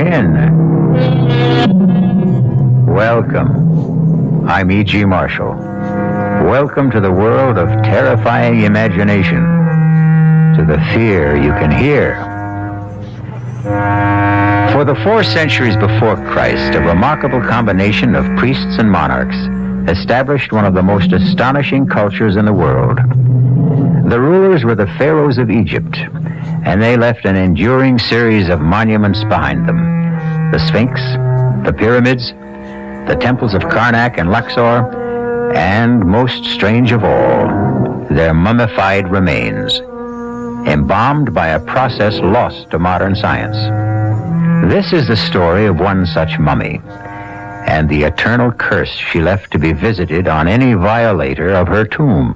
in. Welcome. I'm E.G. Marshall. Welcome to the world of terrifying imagination, to the fear you can hear. For the 4 centuries before Christ, a remarkable combination of priests and monarchs established one of the most astonishing cultures in the world. The rulers were the pharaohs of Egypt, and they left an enduring series of monuments behind them. The Sphinx, the pyramids, the temples of Karnak and Luxor, and, most strange of all, their mummified remains, embalmed by a process lost to modern science. This is the story of one such mummy, and the eternal curse she left to be visited on any violator of her tomb.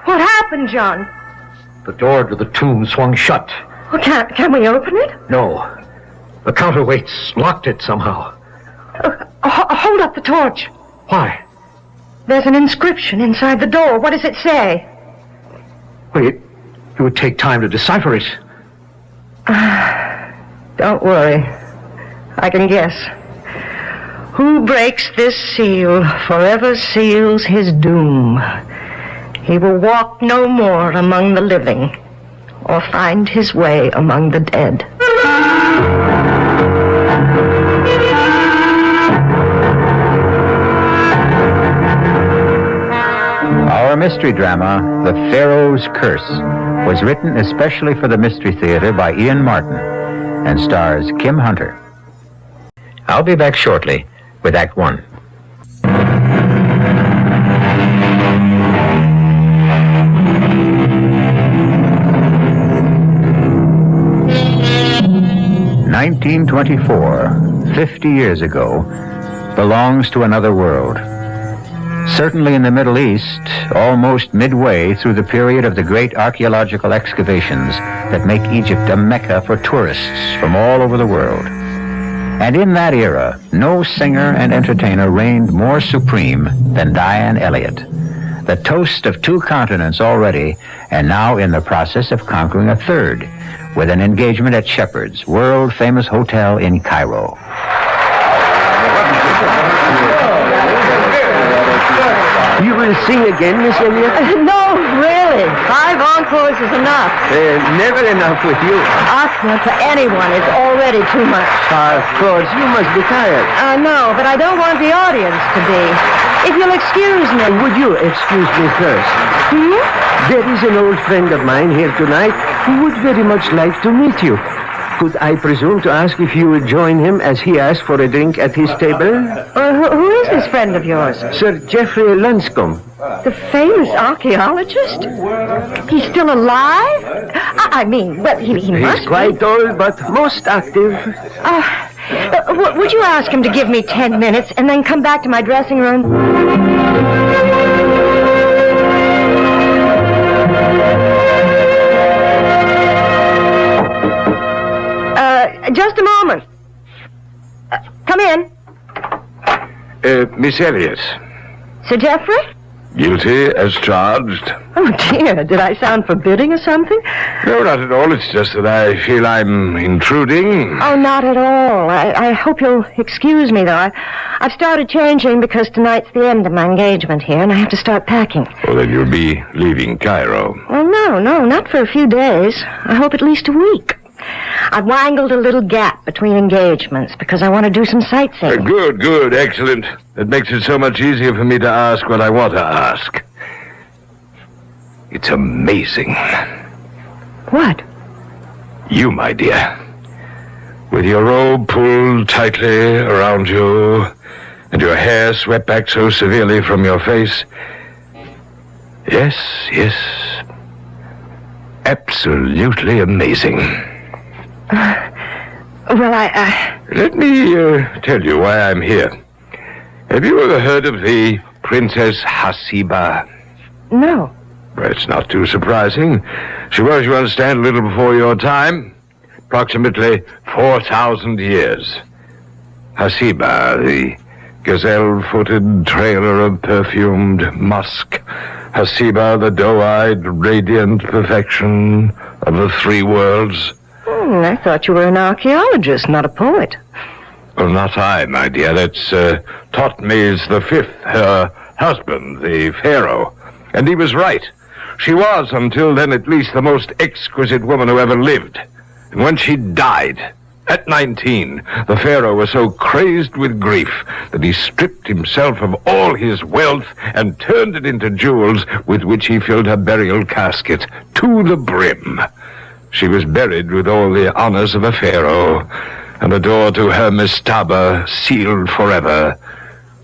What happened, John? The door to the tomb swung shut. Well, can we open it? No. The counterweights locked it somehow. Hold up the torch. Why? There's an inscription inside the door. What does it say? Well, it would take time to decipher it. Don't worry. I can guess. Who breaks this seal forever seals his doom. He will walk no more among the living, or find his way among the dead. Our mystery drama, The Pharaoh's Curse, was written especially for the Mystery Theater by Ian Martin and stars Kim Hunter. I'll be back shortly with Act 1. "1924, 50 years ago, belongs to another world. Certainly in the Middle East, almost midway through the period of the great archaeological excavations that make Egypt a mecca for tourists from all over the world. And in that era, no singer and entertainer reigned more supreme than Diane Elliott, the toast of 2 continents already, and now in the process of conquering a 3rd, with an engagement at Shepherd's, world-famous hotel in Cairo. You will sing again, Miss Elliott? No, really. 5 encores is enough. Never enough with you. Asking for anyone is already too much. Of course, you must be tired. I know, but I don't want the audience to be. If you'll excuse me. Would you excuse me first? There is an old friend of mine here tonight who would very much like to meet you. Could I presume to ask if you would join him as he asked for a drink at his table? Who is this friend of yours? Sir Geoffrey Lunscombe. The famous archaeologist? He's still alive? I mean, well, he must He's quite old, but most active. Would you ask him to give me 10 minutes and then come back to my dressing room? Just a moment. Come in. Miss Elliott. Sir Geoffrey? Guilty as charged. Oh, dear. Did I sound forbidding or something? No, not at all. It's just that I feel I'm intruding. Oh, not at all. I hope you'll excuse me, though. I've started changing because tonight's the end of my engagement here, and I have to start packing. Well, then you'll be leaving Cairo. Well, no, not for a few days. I hope at least a week. I've wangled a little gap between engagements because I want to do some sightseeing. Good, excellent. That makes it so much easier for me to ask what I want to ask. It's amazing. What? You, my dear. With your robe pulled tightly around you and your hair swept back so severely from your face. Yes. Absolutely amazing. Well, Let me tell you why I'm here. Have you ever heard of the Princess Hasiba? No. Well, it's not too surprising. She was, you understand, a little before your time. Approximately 4,000 years. Hasiba, the gazelle-footed trailer of perfumed musk. Hasiba, the doe-eyed, radiant perfection of the 3 worlds. I thought you were an archaeologist, not a poet. Well, not I, my dear. That's Thutmose the Fifth, her husband, the Pharaoh. And he was right. She was, until then at least, the most exquisite woman who ever lived. And when she died, at 19, the Pharaoh was so crazed with grief that he stripped himself of all his wealth and turned it into jewels with which he filled her burial casket to the brim. She was buried with all the honors of a Pharaoh, and a door to her mastaba sealed forever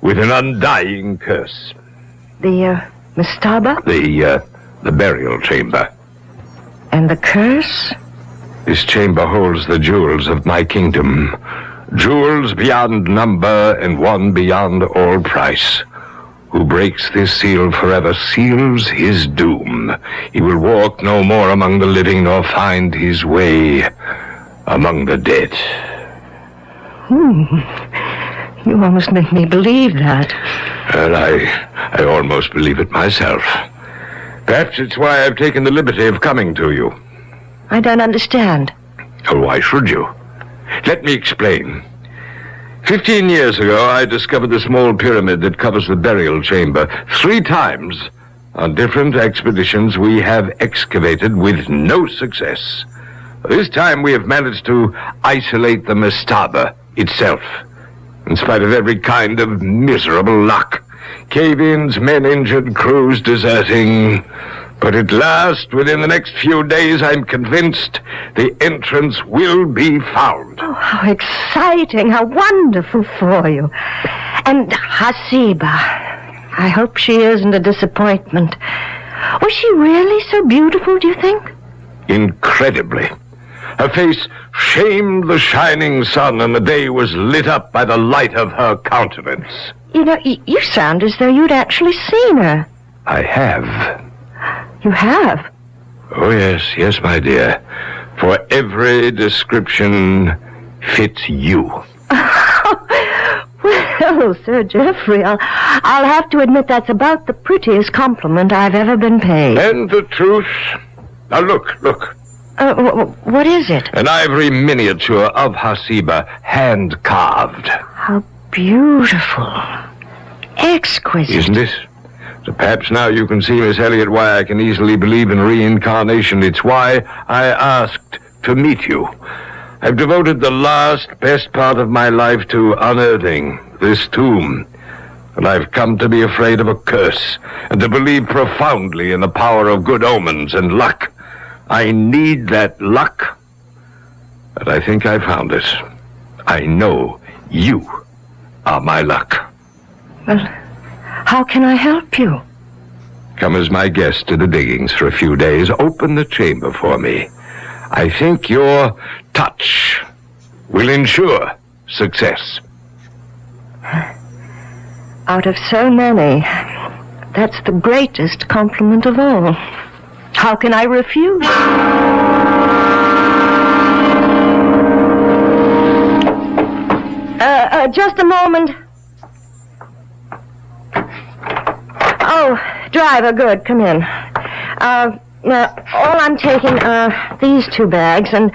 with an undying curse. The, mastaba? The burial chamber. And the curse? This chamber holds the jewels of my kingdom. Jewels beyond number and one beyond all price. Who breaks this seal forever seals his doom. He will walk no more among the living nor find his way among the dead. You almost make me believe that. Well, I almost believe it myself. Perhaps it's why I've taken the liberty of coming to you. I don't understand. Oh, why should you? Let me explain. 15 years ago, I discovered the small pyramid that covers the burial chamber. 3 times, on different expeditions, we have excavated with no success. This time, we have managed to isolate the mastaba itself, in spite of every kind of miserable luck. Cave-ins, men injured, crews deserting. But at last, within the next few days, I'm convinced the entrance will be found. Oh, how exciting, how wonderful for you. And Hasiba, I hope she isn't a disappointment. Was she really so beautiful, do you think? Incredibly. Her face shamed the shining sun, and the day was lit up by the light of her countenance. You know, you sound as though you'd actually seen her. I have. You have? Oh, yes, my dear. For every description fits you. Well, Sir Geoffrey, I'll have to admit that's about the prettiest compliment I've ever been paid. And the truth. Now, look. What is it? An ivory miniature of Hasiba, hand-carved. How beautiful. Exquisite. Isn't it? So perhaps now you can see, Miss Elliot, why I can easily believe in reincarnation. It's why I asked to meet you. I've devoted the best part of my life to unearthing this tomb. And I've come to be afraid of a curse, and to believe profoundly in the power of good omens and luck. I need that luck, but I think I found it. I know you are my luck. Well, how can I help you? Come as my guest to the diggings for a few days. Open the chamber for me. I think your touch will ensure success. Out of so many, that's the greatest compliment of all. How can I refuse? Just a moment. Oh, driver, good, come in. All I'm taking are these 2 bags, and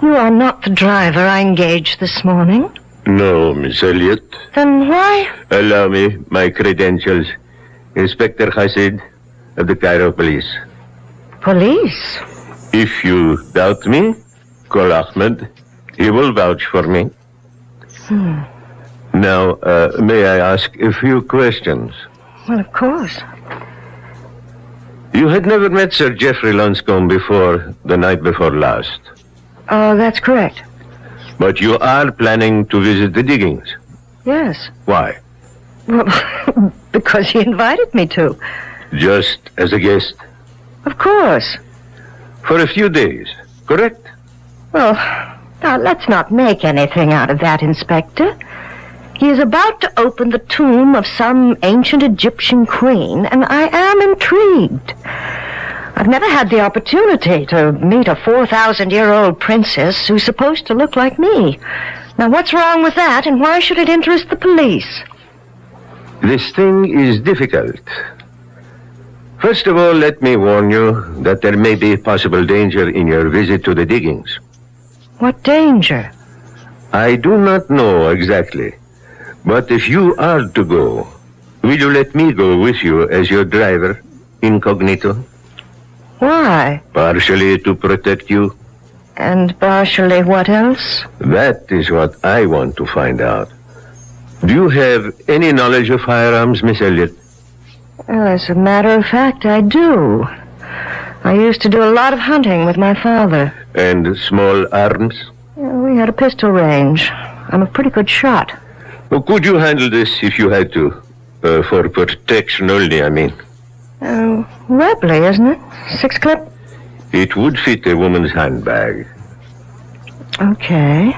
you are not the driver I engaged this morning. No, Miss Elliot. Then why? Allow me my credentials. Inspector Hasid of the Cairo Police. Police? If you doubt me, call Ahmed. He will vouch for me. Now, may I ask a few questions? Well, of course. You had never met Sir Geoffrey Lonscombe before the night before last. Oh, that's correct. But you are planning to visit the diggings. Yes. Why? Well, because he invited me to. Just as a guest? Of course. For a few days, correct? Well, now let's not make anything out of that, Inspector. He is about to open the tomb of some ancient Egyptian queen, and I am intrigued. I've never had the opportunity to meet a 4,000-year-old princess who's supposed to look like me. Now, what's wrong with that, and why should it interest the police? This thing is difficult. First of all, let me warn you that there may be possible danger in your visit to the diggings. What danger? I do not know exactly, but if you are to go, will you let me go with you as your driver, incognito? Why? Partially to protect you. And partially what else? That is what I want to find out. Do you have any knowledge of firearms, Miss Elliot? Well, as a matter of fact, I do. I used to do a lot of hunting with my father. And small arms? We had a pistol range. I'm a pretty good shot. Well, could you handle this if you had to? For protection only, I mean. Webley, isn't it? 6-clip? It would fit a woman's handbag. Okay,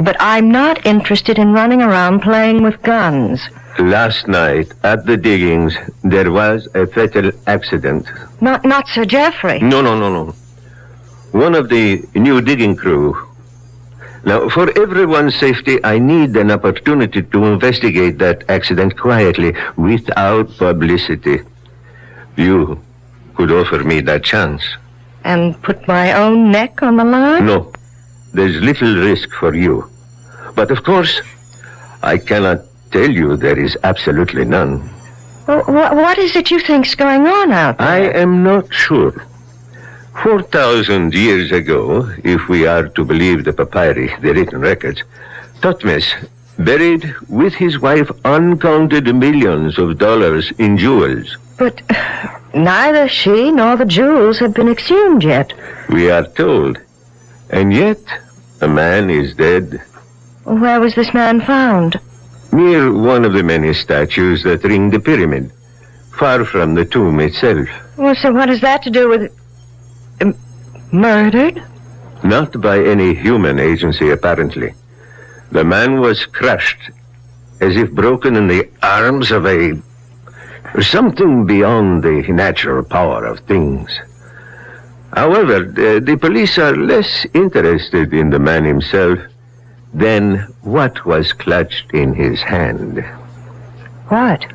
but I'm not interested in running around playing with guns. Last night, at the diggings, there was a fatal accident. Not Sir Geoffrey. No. One of the new digging crew. Now, for everyone's safety, I need an opportunity to investigate that accident quietly, without publicity. You could offer me that chance. And put my own neck on the line? No, there's little risk for you. But of course, I cannot tell you there is absolutely none. What is it you think's going on out there? I am not sure. 4,000 years ago, if we are to believe the papyri, the written records, Thutmose buried with his wife uncounted millions of dollars in jewels. But neither she nor the jewels have been exhumed yet. We are told. And yet, a man is dead. Where was this man found? Near one of the many statues that ring the pyramid, far from the tomb itself. Well, so what has that to do with... murdered? Not by any human agency, apparently. The man was crushed, as if broken in the arms of something beyond the natural power of things. However, the police are less interested in the man himself than what was clutched in his hand. What?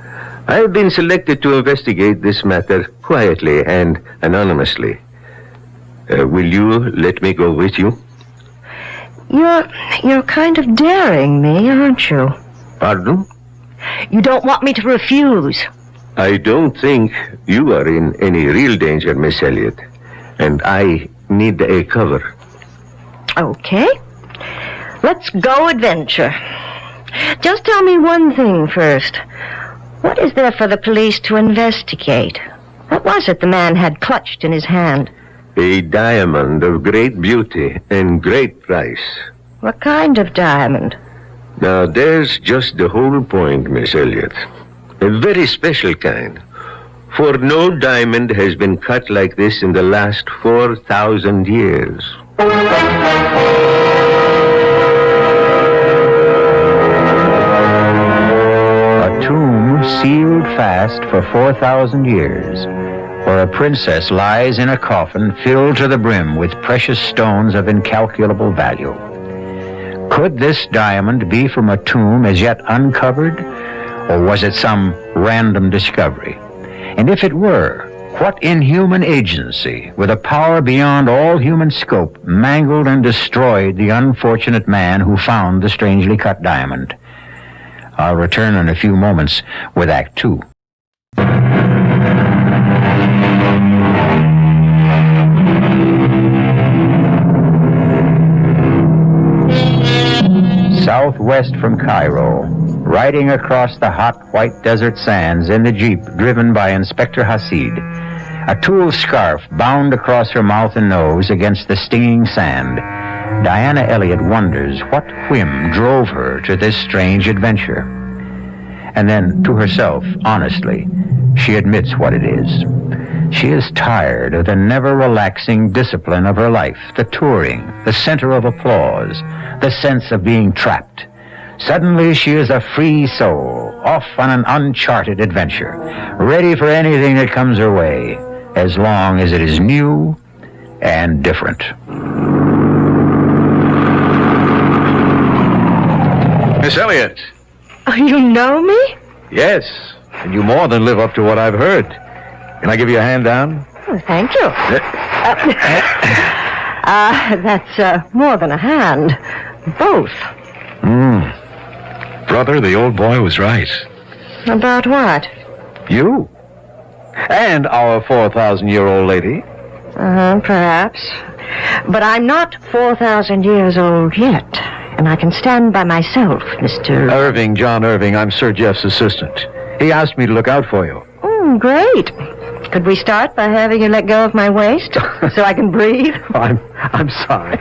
I have been selected to investigate this matter quietly and anonymously. Will you let me go with you? You're kind of daring me, aren't you? Pardon? You don't want me to refuse. I don't think you are in any real danger, Miss Elliot. And I need a cover. Okay. Let's go adventure. Just tell me one thing first. What is there for the police to investigate? What was it the man had clutched in his hand? A diamond of great beauty and great price. What kind of diamond? Now, there's just the whole point, Miss Elliot. A very special kind. For no diamond has been cut like this in the last 4,000 years. A tomb sealed fast for 4,000 years, where a princess lies in a coffin filled to the brim with precious stones of incalculable value. Could this diamond be from a tomb as yet uncovered, or was it some random discovery? And if it were, what inhuman agency, with a power beyond all human scope, mangled and destroyed the unfortunate man who found the strangely cut diamond? I'll return in a few moments with Act 2. Southwest from Cairo, riding across the hot white desert sands in the jeep driven by Inspector Hasid, a tulle scarf bound across her mouth and nose against the stinging sand, Diana Elliott wonders what whim drove her to this strange adventure. And then, to herself, honestly, she admits what it is. She is tired of the never-relaxing discipline of her life, the touring, the center of applause, the sense of being trapped. Suddenly, she is a free soul, off on an uncharted adventure, ready for anything that comes her way, as long as it is new and different. Miss Elliot. Oh, you know me? Yes. And you more than live up to what I've heard. Can I give you a hand down? Oh, thank you. That's more than a hand. Both. Brother, the old boy was right. About what? You. And our 4,000-year-old lady. Perhaps. But I'm not 4,000 years old yet. And I can stand by myself, Mr. Irving, John Irving. I'm Sir Jeff's assistant. He asked me to look out for you. Great. Could we start by having you let go of my waist so I can breathe? I'm sorry.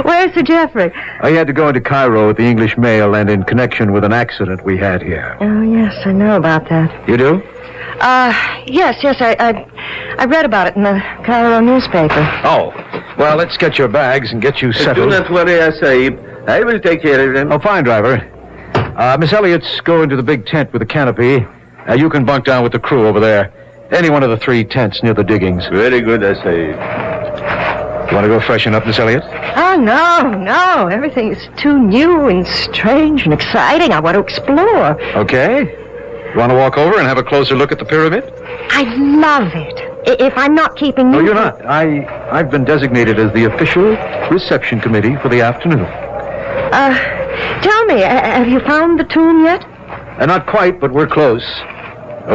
Where's Sir Geoffrey? I had to go into Cairo with the English mail and in connection with an accident we had here. Oh, yes, I know about that. You do? Yes, I read about it in the Cairo newspaper. Oh. Well, let's get your bags and get you settled. Do not worry, Sahib. I will take care of them. Oh, fine, driver. Miss Elliott's go into the big tent with the canopy. You can bunk down with the crew over there. Any one of the 3 tents near the diggings. Very good, Sahib. You want to go freshen up, Miss Elliott? Oh, no. Everything is too new and strange and exciting. I want to explore. Okay. You want to walk over and have a closer look at the pyramid? I love it. If I'm not keeping you... No, you're not. I've been designated as the official reception committee for the afternoon. Tell me, have you found the tomb yet? Not quite, but we're close.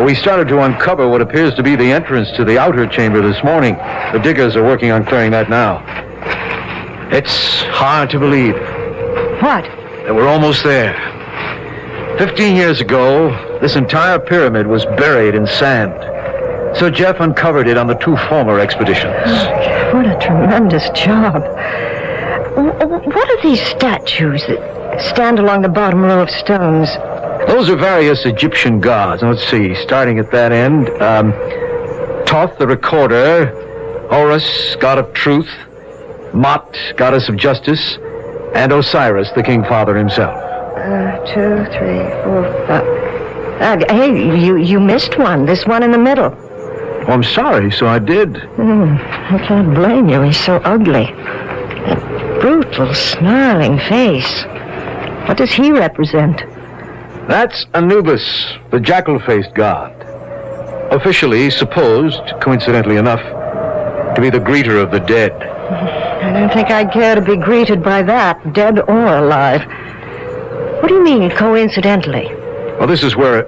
We started to uncover what appears to be the entrance to the outer chamber this morning. The diggers are working on clearing that now. It's hard to believe. What? That we're almost there. 15 years ago, this entire pyramid was buried in sand. So Jeff uncovered it on the 2 former expeditions. What a tremendous job. What are these statues that stand along the bottom row of stones? Those are various Egyptian gods. Now, let's see, starting at that end. Thoth, the recorder. Horus, god of truth. Mot, goddess of justice. And Osiris, the king father himself. 2, 3, 4, 5. Hey, you missed one. This one in the middle. Oh, I'm sorry, so I did. I can't blame you. He's so ugly. That brutal, snarling face. What does he represent? That's Anubis, the jackal-faced god. Officially supposed, coincidentally enough, to be the greeter of the dead. I don't think I'd care to be greeted by that, dead or alive. What do you mean, coincidentally? Well, this is where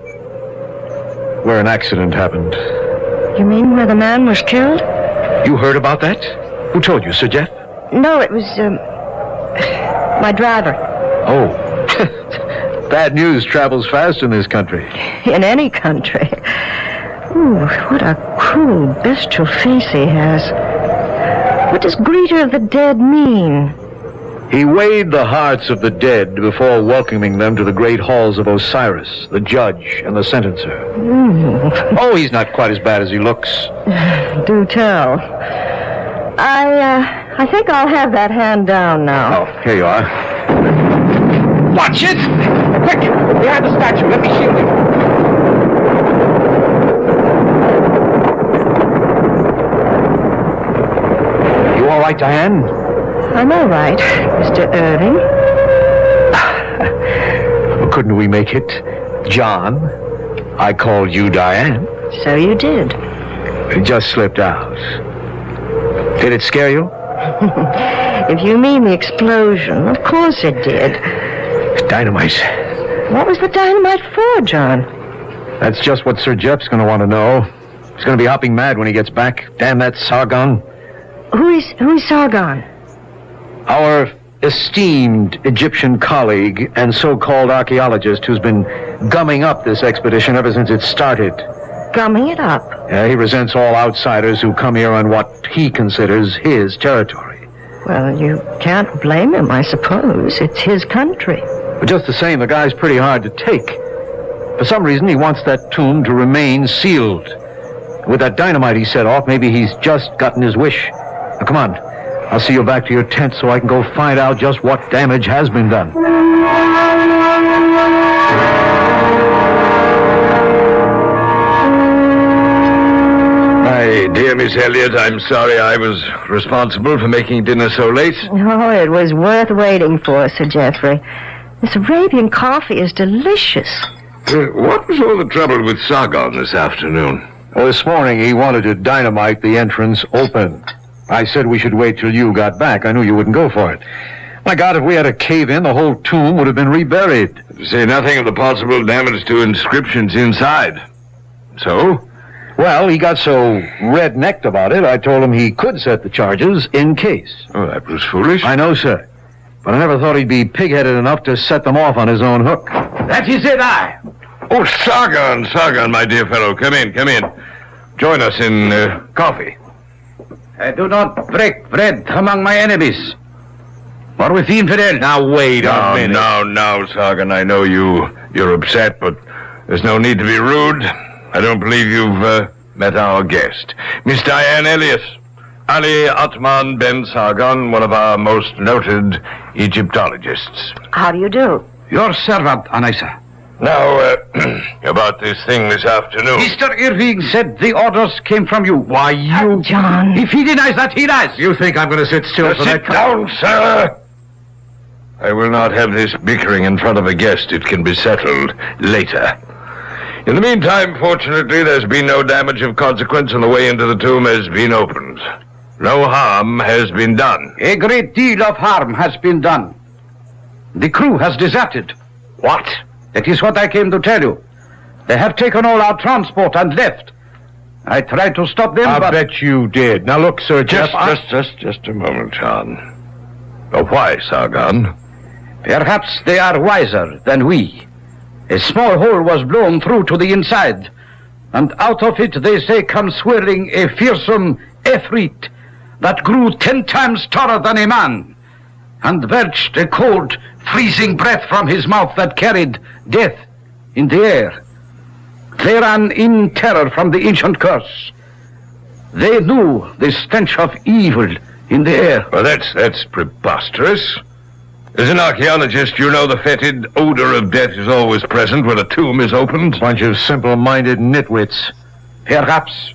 an accident happened. You mean where the man was killed? You heard about that? Who told you, Sir Jeff? No, it was, my driver. Oh. Bad news travels fast in this country. In any country. Ooh, what a cruel, bestial face he has. What does greeter of the dead mean? He weighed the hearts of the dead before welcoming them to the great halls of Osiris, the judge and the sentencer. Oh, he's not quite as bad as he looks. Do tell. I think I'll have that hand down now. Oh, here you are. Watch it! Quick! Behind the statue. Let me shield you. You all right, Diane? I'm all right, Mr. Irving. Well, couldn't we make it John? I called you Diane. So you did. It just slipped out. Did it scare you? If you mean the explosion, of course it did. Dynamite. What was the dynamite for, John? That's just what Sir Jeff's going to want to know. He's going to be hopping mad when he gets back. Damn that Sargon. Who's Sargon? Our esteemed Egyptian colleague and so-called archaeologist who's been gumming up this expedition ever since it started. Gumming it up? Yeah, he resents all outsiders who come here on what he considers his territory. Well, you can't blame him, I suppose. It's his country. But just the same, the guy's pretty hard to take. For some reason, he wants that tomb to remain sealed. With that dynamite he set off, maybe he's just gotten his wish. Now, come on. I'll see you back to your tent so I can go find out just what damage has been done. My dear Miss Elliott, I'm sorry I was responsible for making dinner so late. Oh, it was worth waiting for, Sir Geoffrey. This Arabian coffee is delicious. What was all the trouble with Sargon this afternoon? Well, this morning he wanted to dynamite the entrance open. I said we should wait till you got back. I knew you wouldn't go for it. My God, if we had a cave-in, the whole tomb would have been reburied. To say nothing of the possible damage to inscriptions inside. So? Well, he got so red-necked about it, I told him he could set the charges in case. Oh, that was foolish. I know, sir. But I never thought he'd be pig-headed enough to set them off on his own hook. That is it, I. Oh, Sargon, my dear fellow. Come in. Join us in coffee. I do not break bread among my enemies. Or with the infidel. Now, wait a minute. No, Sargon. I know you're upset, but there's no need to be rude. I don't believe you've met our guest. Miss Diane Elias. Ali Atman Ben Sargon, one of our most noted Egyptologists. How do you do? Your servant, Anissa. Now, about this thing this afternoon. Mr. Irving said the orders came from you. Why, you... John. If he denies that, he lies. You think I'm going to sit still for Sit that... down, sir. I will not have this bickering in front of a guest. It can be settled later. In the meantime, fortunately, there's been no damage of consequence and the way into the tomb has been opened. No harm has been done. A great deal of harm has been done. The crew has deserted. What? That is what I came to tell you. They have taken all our transport and left. I tried to stop them, I but... bet you did. Now, look, Sir Jeff, Just a moment, John. Why, Sargon? Perhaps they are wiser than we. A small hole was blown through to the inside, and out of it, they say, comes swirling a fearsome Efreet that grew 10 times taller than a man, and belched a cold, freezing breath from his mouth that carried death in the air. They ran in terror from the ancient curse. They knew the stench of evil in the air. Well, that's preposterous. As an archaeologist, you know the fetid odor of death is always present when a tomb is opened. bunch of simple-minded nitwits. Perhaps.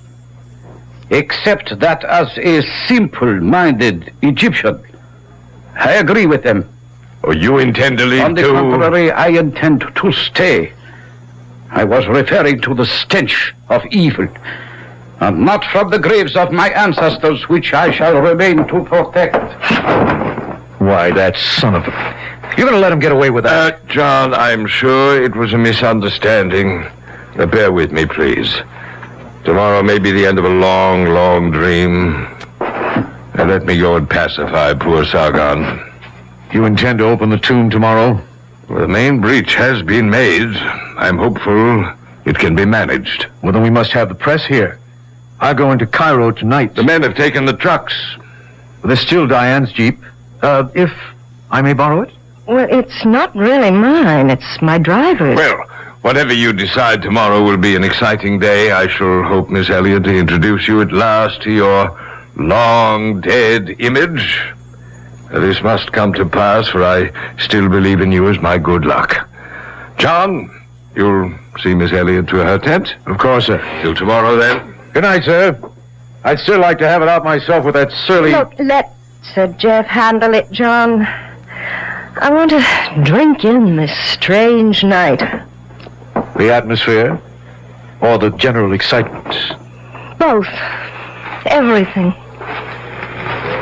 Except that as a simple-minded Egyptian, I agree with them. Oh, you intend to leave On the too? contrary, I intend to stay. I was referring to the stench of evil, and not from the graves of my ancestors, which I shall remain to protect. Why, that son of a... You're going to let him get away with that? John, I'm sure it was a misunderstanding. Bear with me, please. Tomorrow may be the end of a long, long dream. Now let me go and pacify poor Sargon. You intend to open the tomb tomorrow? Well, the main breach has been made. I'm hopeful it can be managed. Well, then we must have the press here. I go into Cairo tonight. The men have taken the trucks. There's still Diane's Jeep. If I may borrow it? Well, it's not really mine. It's my driver's. Well, whatever you decide tomorrow will be an exciting day. I shall hope, Miss Elliot, to introduce you at last to your long-dead image. This must come to pass, for I still believe in you as my good luck. John, you'll see Miss Elliot to her tent? Of course, sir. Till tomorrow, then. Good night, sir. I'd still like to have it out myself with that surly... Look, let Sir Jeff handle it, John. I want to drink in this strange night. The atmosphere? Or the general excitement? Both. Everything.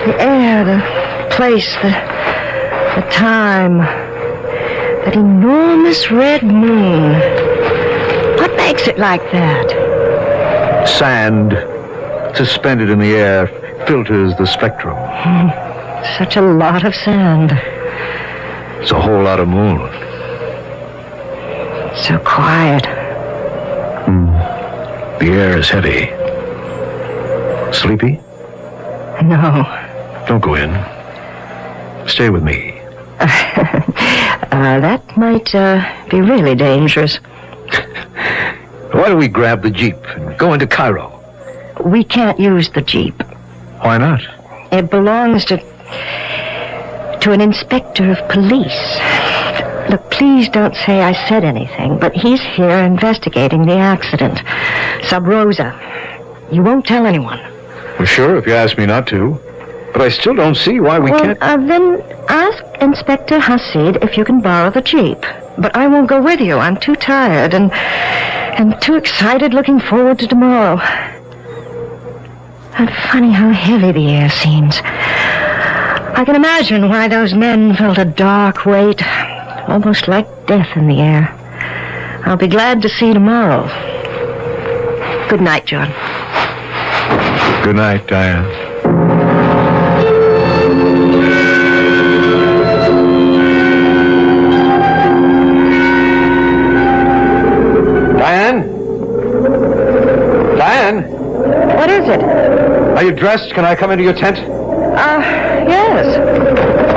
The air, the place, the time. That enormous red moon. What makes it like that? Sand, suspended in the air, filters the spectrum. Such a lot of sand. It's a whole lot of moon. So quiet. The air is heavy. Sleepy? No. Don't go in. Stay with me. That might be really dangerous. Why do we grab the Jeep and go into Cairo? We can't use the Jeep. Why not? It belongs to an inspector of police. Look, please don't say I said anything, but he's here investigating the accident. Sub Rosa. You won't tell anyone. Well, sure, if you ask me not to. But I still don't see why we can't... Then ask Inspector Hasid if you can borrow the Jeep. But I won't go with you. I'm too tired and too excited looking forward to tomorrow. And funny how heavy the air seems. I can imagine why those men felt a dark weight, almost like death in the air. I'll be glad to see you tomorrow. Good night, John. Good night, Diane. Diane? What is it? Are you dressed? Can I come into your tent? Yes.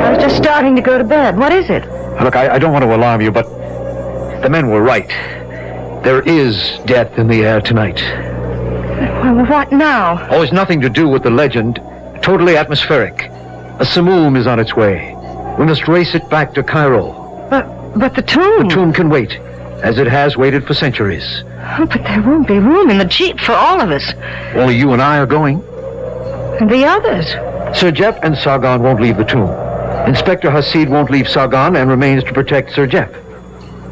I was just starting to go to bed. What is it? Look, I don't want to alarm you, but the men were right. There is death in the air tonight. Well, what now? Oh, it's nothing to do with the legend. Totally atmospheric. A simoom is on its way. We must race it back to Cairo. But the tomb... The tomb can wait, as it has waited for centuries. Oh, but there won't be room in the jeep for all of us. Only you and I are going. And the others? Sir Jeff and Sargon won't leave the tomb. Inspector Hasid won't leave Sargon and remains to protect Sir Jeff.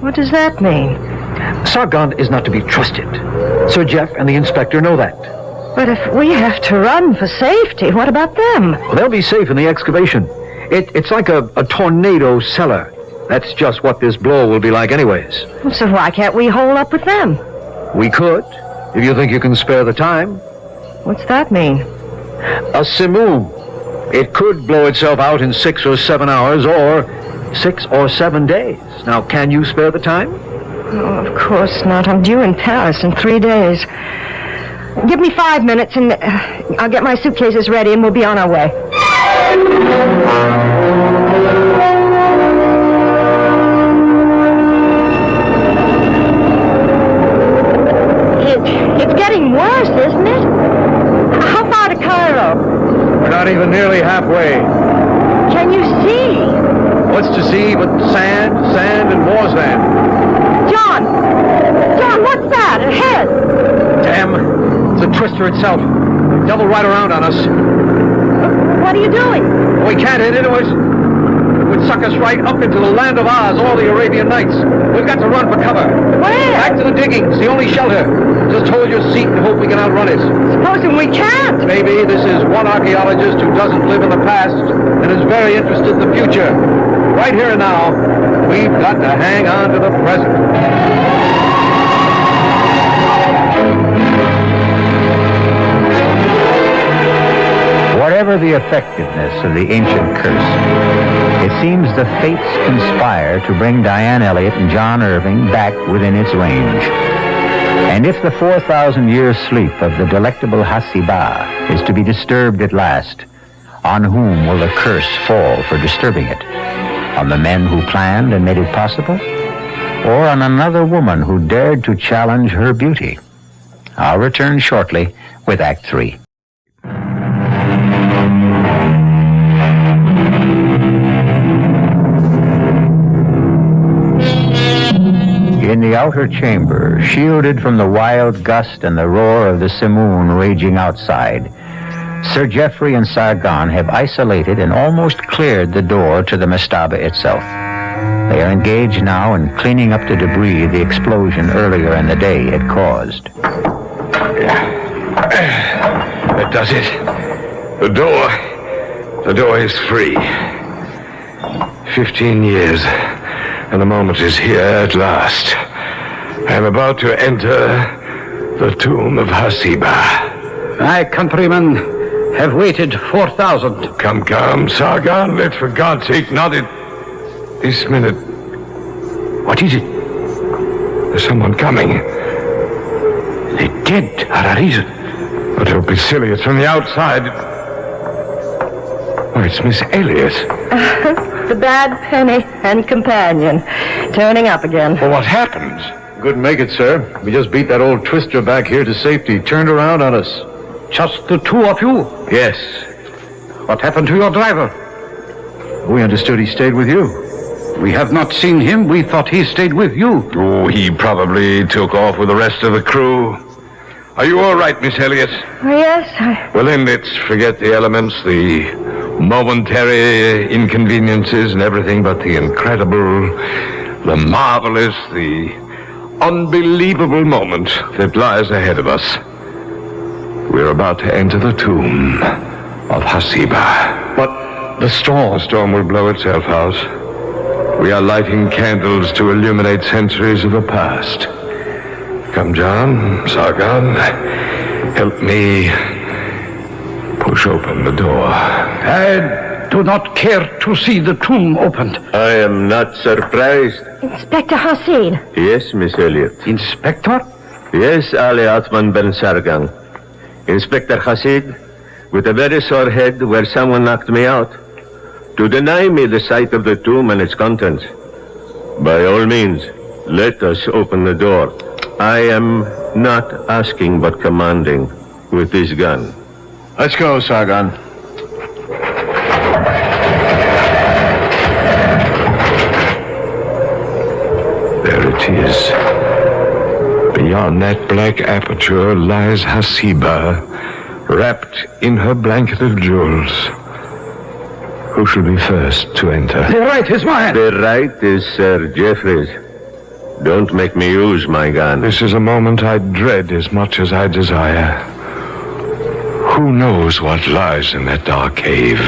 What does that mean? Sargon is not to be trusted. Sir Jeff and the inspector know that. But if we have to run for safety, what about them? Well, they'll be safe in the excavation. It's like a tornado cellar. That's just what this blow will be like anyways. So why can't we hole up with them? We could, if you think you can spare the time. What's that mean? A simoom. It could blow itself out in 6 or 7 hours, or 6 or 7 days. Now, can you spare the time? Oh, of course not. I'm due in Paris in 3 days. Give me 5 minutes and I'll get my suitcases ready and we'll be on our way. It's getting worse, isn't it? How far to Cairo? We're not even nearly halfway. Can you see? What's to see but sand, sand, and more sand? John, what's that? Ahead! Damn, it's a twister itself. Double right around on us. What are you doing? We can't hit into it. It would suck us right up into the land of Oz, or the Arabian Nights. We've got to run for cover. Where? Back to the diggings, the only shelter. Just hold your seat and hope we can outrun it. Supposing we can't? Maybe this is one archaeologist who doesn't live in the past and is very interested in the future. Right here and now, we've got to hang on to the present. Whatever the effectiveness of the ancient curse, it seems the fates conspire to bring Diane Elliott and John Irving back within its range. And if the 4,000-year sleep of the delectable Hasiba is to be disturbed at last, on whom will the curse fall for disturbing it? On the men who planned and made it possible? Or on another woman who dared to challenge her beauty? I'll return shortly with Act 3. In the outer chamber, shielded from the wild gust and the roar of the simoon raging outside, Sir Geoffrey and Sargon have isolated and almost cleared the door to the mastaba itself. They are engaged now in cleaning up the debris the explosion earlier in the day had caused. That does it. The door is free. 15 years, and the moment is here at last. I am about to enter the tomb of Hasiba. My countrymen have waited 4,000. Come, Sargon, let's for God's sake not at this minute. What is it? There's someone coming. The dead are arisen. Oh, don't be silly, it's from the outside. Oh, it's Miss Elliott. The bad penny and companion. Turning up again. Well, what happened? Couldn't make it, sir. We just beat that old twister back here to safety. Turned around on us. Just the two of you? Yes. What happened to your driver? We understood he stayed with you. We have not seen him. We thought he stayed with you. Oh, he probably took off with the rest of the crew. Are you all right, Miss Elliott? Oh, yes, Well, then let's forget the elements, the momentary inconveniences and everything but the incredible the marvelous, the unbelievable moment that lies ahead of us. We're about to enter the tomb of Hasiba. But the storm... The storm will blow itself out. We are lighting candles to illuminate centuries of the past. Come, John, Sargon, help me push open the door. I do not care to see the tomb opened. I am not surprised. Inspector Hasid. Yes, Miss Elliot. Inspector? Yes, Ali Atman Ben Sargon. Inspector Hasid, with a very sore head where someone knocked me out. To deny me the sight of the tomb and its contents. By all means, let us open the door. I am not asking but commanding with this gun. Let's go, Sargon. There it is. Beyond that black aperture lies Hasiba, wrapped in her blanket of jewels. Who shall be first to enter? The right is mine. The right is Sir Jeffrey's. Don't make me use my gun. This is a moment I dread as much as I desire. Who knows what lies in that dark cave?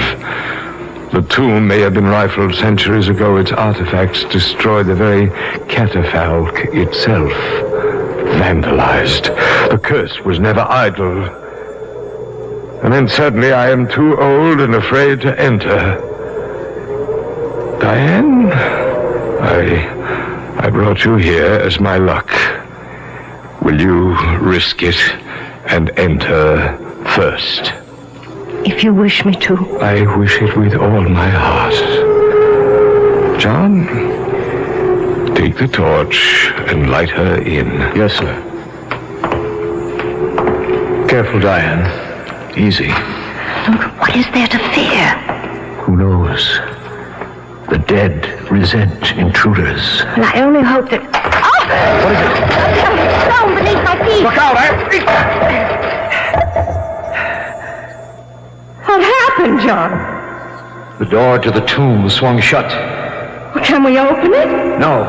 The tomb may have been rifled centuries ago. Its artifacts destroyed, the very catafalque itself vandalized. The curse was never idle. And then suddenly I am too old and afraid to enter. Diane, I brought you here as my luck. Will you risk it and enter first? If you wish me to. I wish it with all my heart. John, take the torch and light her in. Yes, sir. Careful, Diane. Easy. Look, what is there to fear? Who knows? The dead resent intruders. Well, I only hope that... Oh! What is it? A stone beneath my feet. Look out, What happened, John? The door to the tomb swung shut. Well, can we open it? No.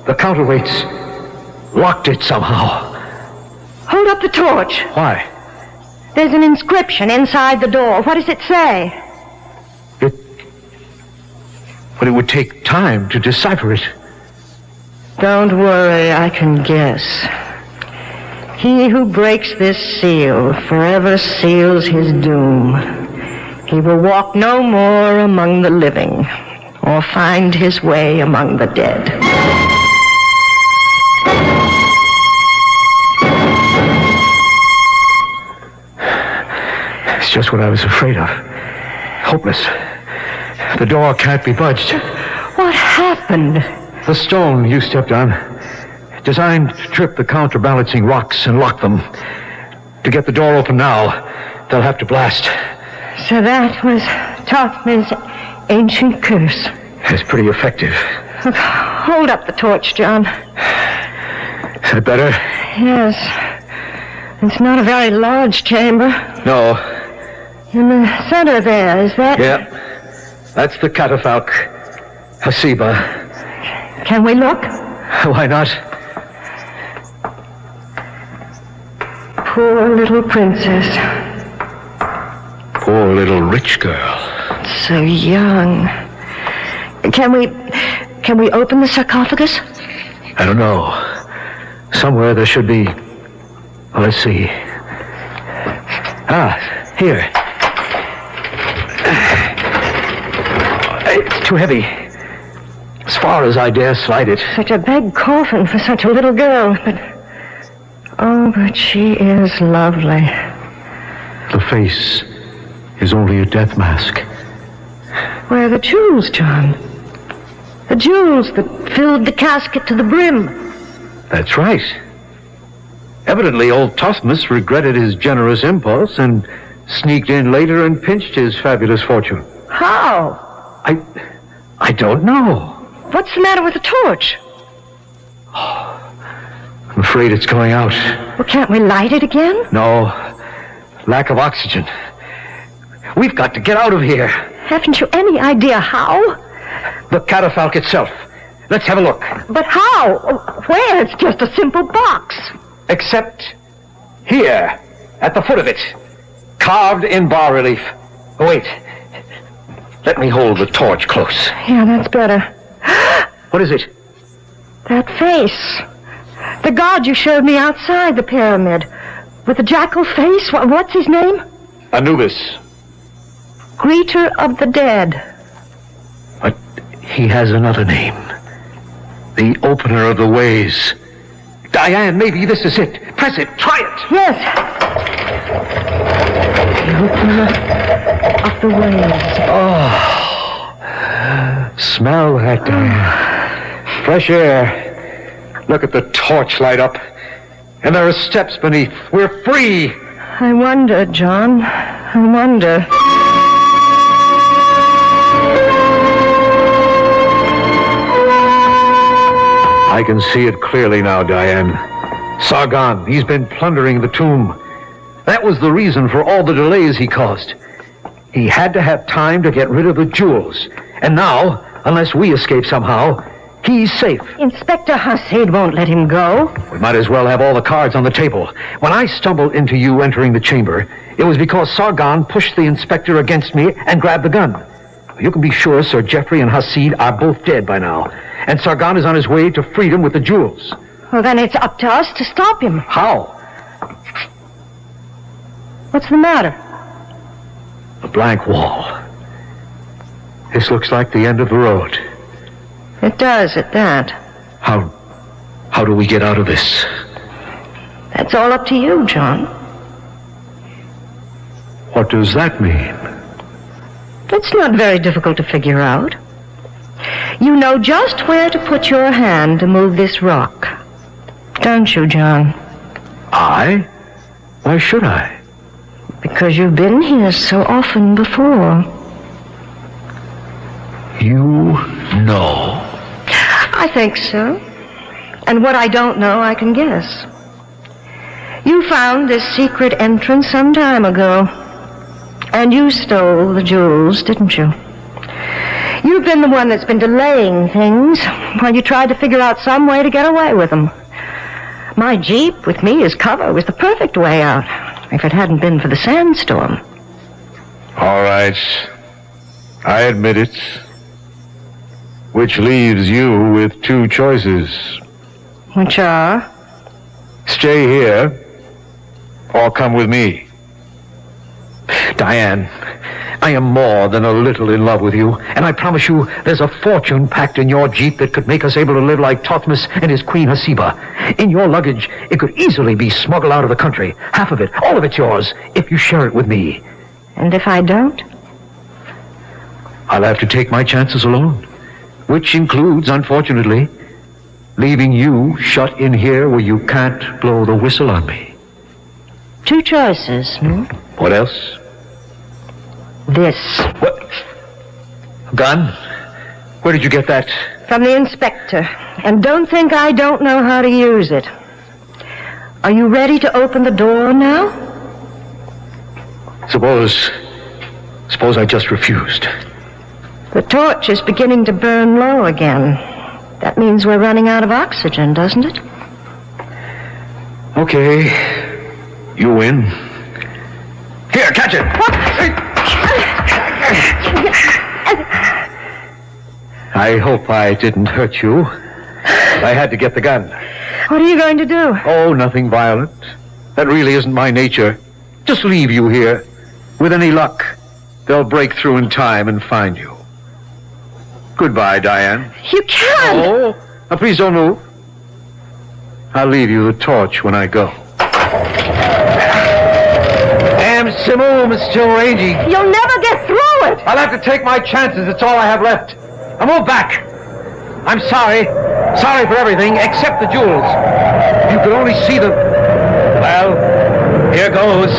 The counterweights locked it somehow. Hold up the torch. Why? There's an inscription inside the door. What does it say? But it would take time to decipher it. Don't worry, I can guess. He who breaks this seal forever seals his doom. He will walk no more among the living, or find his way among the dead. It's just what I was afraid of. Hopeless. The door can't be budged. What happened? The stone you stepped on, designed to trip the counterbalancing rocks and lock them. To get the door open now, they'll have to blast. So that was Tothman's ancient curse. It's pretty effective. Hold up the torch, John. Is that better? Yes. It's not a very large chamber. No. In the center there, is that? Yeah. That's the catafalque. Hasiba. Can we look? Why not? Poor little princess. Poor little rich girl. So young. Can we open the sarcophagus? I don't know. Somewhere there should be... Well, let's see. Ah, here. It's too heavy. As far as I dare slide it. Such a big coffin for such a little girl, but... Oh, but she is lovely. The face is only a death mask. Where are the jewels, John? The jewels that filled the casket to the brim. That's right. Evidently, old Tothmas regretted his generous impulse and sneaked in later and pinched his fabulous fortune. How? I don't know. What's the matter with the torch? I'm afraid it's going out. Well, can't we light it again? No. Lack of oxygen. We've got to get out of here. Haven't you any idea how? The catafalque itself. Let's have a look. But how? Where? It's just a simple box. Except here, at the foot of it, carved in bas-relief. Oh, wait. Let me hold the torch close. Yeah, that's better. What is it? That face. The god you showed me outside the pyramid. With the jackal face. What's his name? Anubis. Greeter of the dead. But he has another name. The opener of the ways. Diane, maybe this is it. Press it. Try it. Yes. The opener of the ways. Oh. Smell that, Diane. Fresh air. Look at the torch light up. And there are steps beneath. We're free. I wonder, John. I wonder. I can see it clearly now, Diane. Sargon, he's been plundering the tomb. That was the reason for all the delays he caused. He had to have time to get rid of the jewels. And now, unless we escape somehow, he's safe. Inspector Hasid won't let him go. We might as well have all the cards on the table. When I stumbled into you entering the chamber, it was because Sargon pushed the inspector against me and grabbed the gun. You can be sure Sir Geoffrey and Hasid are both dead by now. And Sargon is on his way to freedom with the jewels. Well, then it's up to us to stop him. How? What's the matter? A blank wall. This looks like the end of the road. It does, at that. How do we get out of this? That's all up to you, John. What does that mean? It's not very difficult to figure out. You know just where to put your hand to move this rock. Don't you, John? I? Why should I? Because you've been here so often before. You know. I think so. And what I don't know, I can guess. You found this secret entrance some time ago. And you stole the jewels, didn't you? You've been the one that's been delaying things while you tried to figure out some way to get away with them. My Jeep, with me as cover, was the perfect way out, if it hadn't been for the sandstorm. All right. I admit it. Which leaves you with two choices. Which are? Stay here, or come with me. Diane, I am more than a little in love with you, and I promise you there's a fortune packed in your Jeep that could make us able to live like Thothmes and his queen Hasiba. In your luggage, it could easily be smuggled out of the country. Half of it, all of it's yours, if you share it with me. And if I don't? I'll have to take my chances alone, which includes, unfortunately, leaving you shut in here where you can't blow the whistle on me. Two choices, What else? This. What? A gun? Where did you get that? From the inspector. And don't think I don't know how to use it. Are you ready to open the door now? Suppose I just refused. The torch is beginning to burn low again. That means we're running out of oxygen, doesn't it? Okay. You win. Here, catch it! I hope I didn't hurt you. I had to get the gun. What are you going to do? Oh, nothing violent. That really isn't my nature. Just leave you here. With any luck, they'll break through in time and find you. Goodbye, Diane. You can't! Oh, now please don't move. I'll leave you the torch when I go. Damn Simoom is still raging. You'll never get through it! I'll have to take my chances. It's all I have left. Now move back. I'm sorry. Sorry for everything except the jewels. You could only see them. Well, here goes.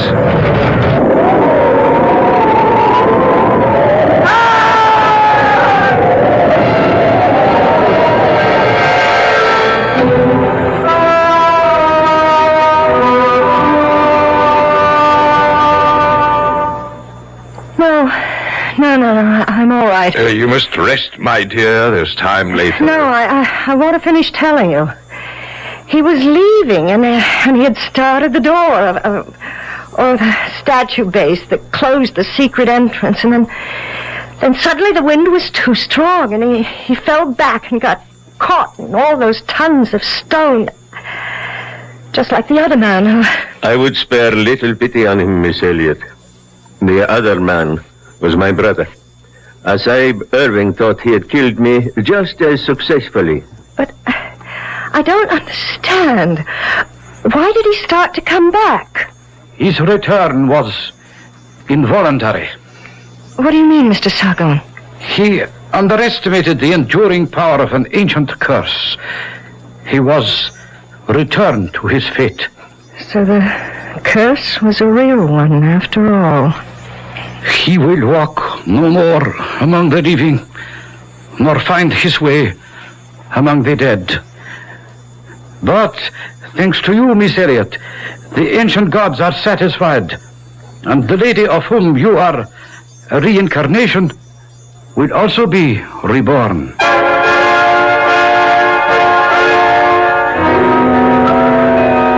No. I'm all right. You must rest, my dear. There's time later. No, I want to finish telling you. He was leaving, and he had started the door or the statue base that closed the secret entrance, and then suddenly the wind was too strong, and he fell back and got caught in all those tons of stone, just like the other man who... I would spare little pity on him, Miss Elliot. The other man was my brother. Sahib Irving thought he had killed me just as successfully. But I don't understand. Why did he start to come back? His return was involuntary. What do you mean, Mr. Sargon? He underestimated the enduring power of an ancient curse. He was returned to his fate. So the curse was a real one, after all. He will walk no more among the living, nor find his way among the dead. But, thanks to you, Miss Elliot, the ancient gods are satisfied, and the lady of whom you are a reincarnation will also be reborn.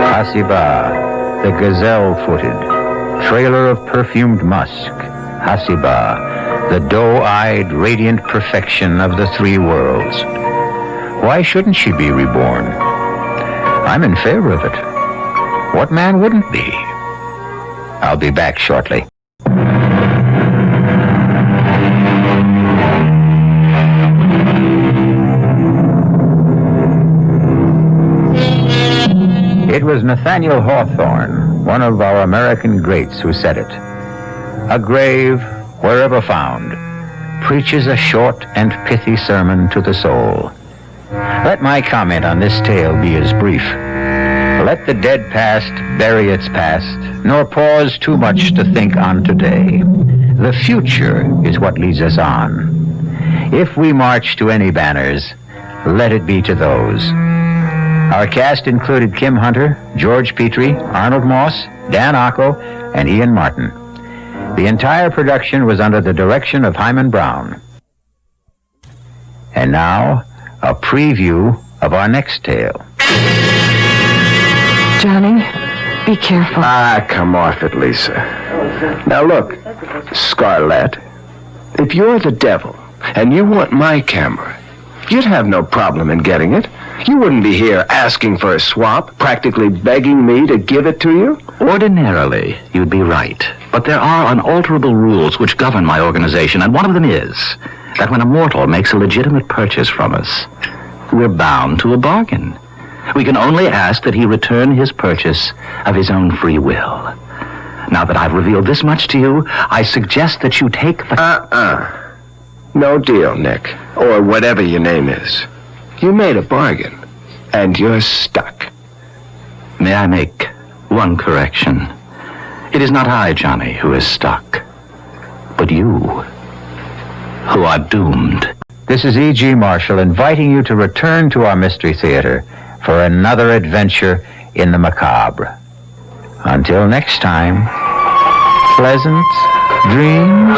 Hasiba, the gazelle-footed, trailer of perfumed musk. Hasiba, the doe-eyed, radiant perfection of the three worlds. Why shouldn't she be reborn? I'm in favor of it. What man wouldn't be? I'll be back shortly. It was Nathaniel Hawthorne, one of our American greats, who said it. A grave, wherever found, preaches a short and pithy sermon to the soul. Let my comment on this tale be as brief. Let the dead past bury its past, nor pause too much to think on today. The future is what leads us on. If we march to any banners, let it be to those. Our cast included Kim Hunter, George Petrie, Arnold Moss, Dan Ocko, and Ian Martin. The entire production was under the direction of Hyman Brown. And now, a preview of our next tale. Johnny, be careful. Come off it, Lisa. Now look, Scarlett, if you're the devil and you want my camera, you'd have no problem in getting it. You wouldn't be here asking for a swap, practically begging me to give it to you. Ordinarily, you'd be right. But there are unalterable rules which govern my organization, and one of them is that when a mortal makes a legitimate purchase from us, we're bound to a bargain. We can only ask that he return his purchase of his own free will. Now that I've revealed this much to you, I suggest that you take the... No deal, Nick. Or whatever your name is. You made a bargain, and you're stuck. May I make one correction? It is not I, Johnny, who is stuck, but you, who are doomed. This is E.G. Marshall inviting you to return to our Mystery Theater for another adventure in the macabre. Until next time, pleasant dreams.